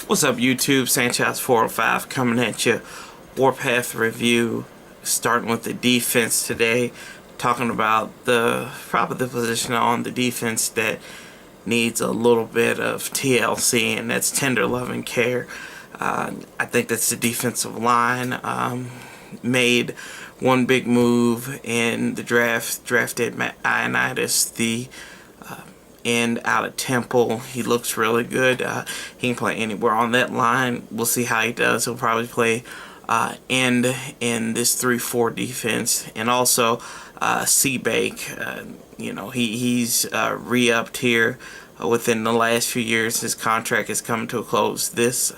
What's up, YouTube? Sanchez 405 coming at you. Warpath review, starting with the defense today. Talking about probably the position on the defense that needs a little bit of TLC, and that's tender love and care. I think that's the defensive line. Made one big move in the draft, drafted Matt Ioannidis, the end out of Temple. He looks really good. He can play anywhere on that line. We'll see how he does. He'll probably play end in this 3-4 defense. And also Seabake, he's re-upped here within the last few years. His contract is coming to a close this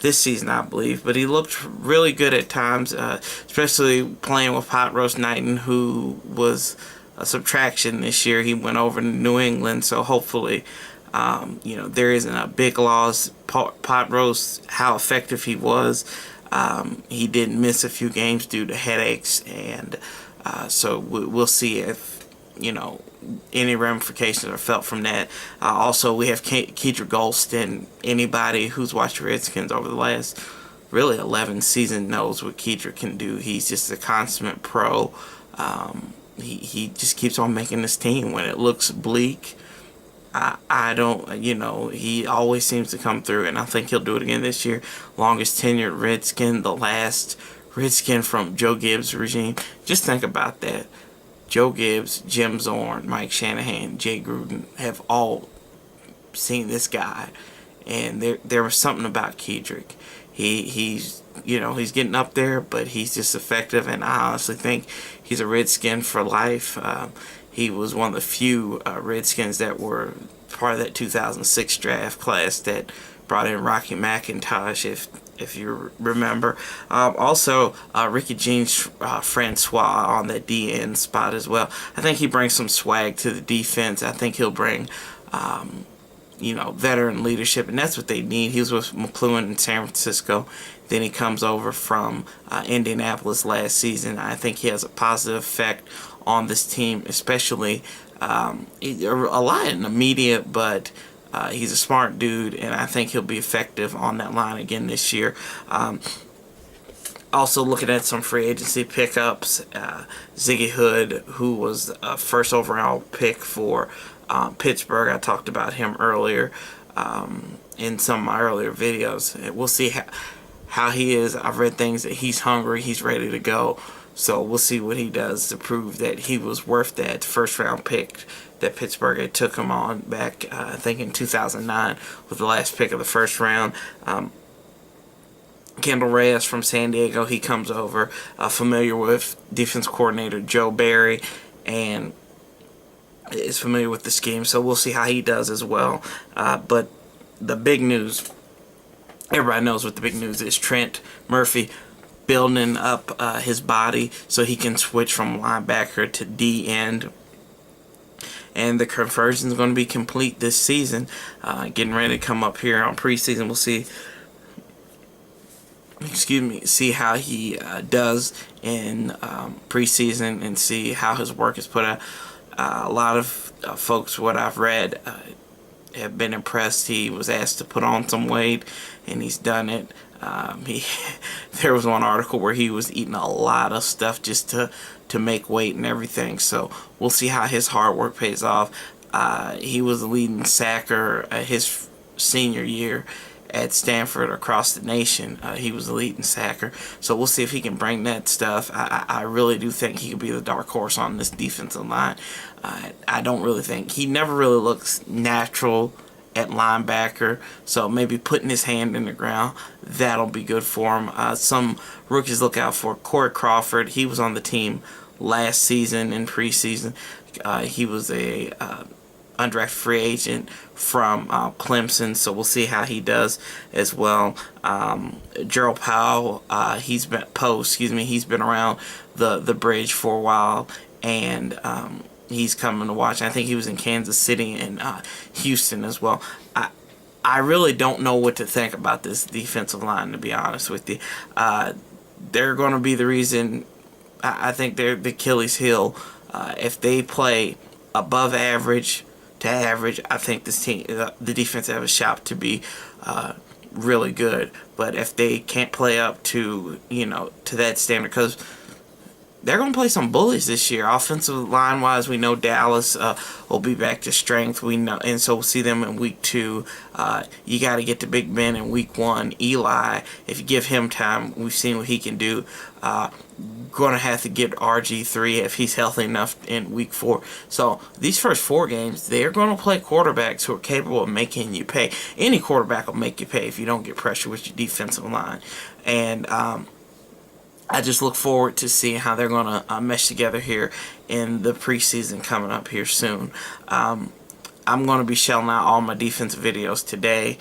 season, I believe. But he looked really good at times, especially playing with Pot Roast Knighton, who was a subtraction this year. He went over to New England, so hopefully there isn't a big loss. Pot Roast, how effective he was, he did miss a few games due to headaches, and so we'll see if any ramifications are felt from that. Also, we have Kedrick Golston. Anybody who's watched Redskins over the last really 11 seasons knows what Kedrick can do. He's just a consummate pro. He just keeps on making this team when it looks bleak. I don't, he always seems to come through, and I think he'll do it again this year. Longest tenured Redskin, the last Redskin from Joe Gibbs' regime. Just think about that. Joe Gibbs, Jim Zorn, Mike Shanahan, Jay Gruden have all seen this guy, and there was something about Kedrick. He's getting up there, but he's just effective, and I honestly think he's a Redskin for life. He was one of the few Redskins that were part of that 2006 draft class that brought in Rocky McIntosh, if you remember. Also, Ricky Jean's Francois on that DN spot as well. I think he brings some swag to the defense. I think he'll bring veteran leadership, and that's what they need. He was with McLuhan in San Francisco. Then he comes over from Indianapolis last season. I think he has a positive effect on this team, especially a lot in the media, but he's a smart dude, and I think he'll be effective on that line again this year. Also looking at some free agency pickups, Ziggy Hood, who was a first overall pick for Pittsburgh. I talked about him earlier in some of my earlier videos. We'll see how he is. I've read things that he's hungry, he's ready to go. So we'll see what he does to prove that he was worth that first round pick that Pittsburgh had took him on back, I think in 2009, with the last pick of the first round. Kimball Reyes from San Diego, he comes over, familiar with defense coordinator Joe Barry, and is familiar with the scheme, so we'll see how he does as well. But the big news, everybody knows what the big news is. Trent Murphy building up his body so he can switch from linebacker to D end, and the conversion is going to be complete this season. Getting ready to come up here on preseason. We'll see. See how he does in preseason, and see how his work is put out. A lot of folks, what I've read, have been impressed. He was asked to put on some weight, and he's done it. There was one article where he was eating a lot of stuff just to make weight and everything. So we'll see how his hard work pays off. He was the leading sacker his senior year at Stanford across the nation. He was the leading sacker. So we'll see if he can bring that stuff. I really do think he could be the dark horse on this defensive line. I don't really think he never really looks natural at linebacker, so maybe putting his hand in the ground, that'll be good for him. Some rookies look out for. Corey Crawford, he was on the team last season in preseason. He was a undrafted free agent from Clemson, so we'll see how he does as well. Gerald Powell, he's been around the bridge for a while, and he's coming to watch. I think he was in Kansas City and Houston as well. I really don't know what to think about this defensive line, to be honest with you. They're going to be the reason. I think they're the Achilles heel. If they play above average to average, I think this team, the defense, have a shot to be really good. But if they can't play up to, to that standard, because they're going to play some bullies this year. Offensive line wise, we know Dallas will be back to strength. We know, and so we'll see them in week 2. You got to get to Big Ben in week 1. Eli, if you give him time, we've seen what he can do. Going to have to get RG3 if he's healthy enough in week 4. So these first 4 games, they're going to play quarterbacks who are capable of making you pay. Any quarterback will make you pay if you don't get pressure with your defensive line. And I just look forward to seeing how they're going to mesh together here in the preseason coming up here soon. I'm going to be shelling out all my defensive videos today.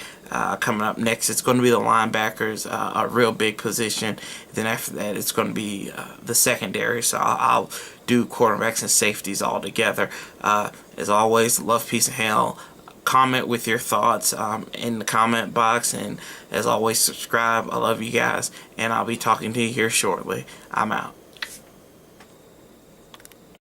Coming up next, it's going to be the linebackers, a real big position. Then after that, it's going to be the secondary. So I'll do quarterbacks and safeties all together. As always, love, peace, and hell. Comment with your thoughts in the comment box, and as always, subscribe. I love you guys, and I'll be talking to you here shortly. I'm out.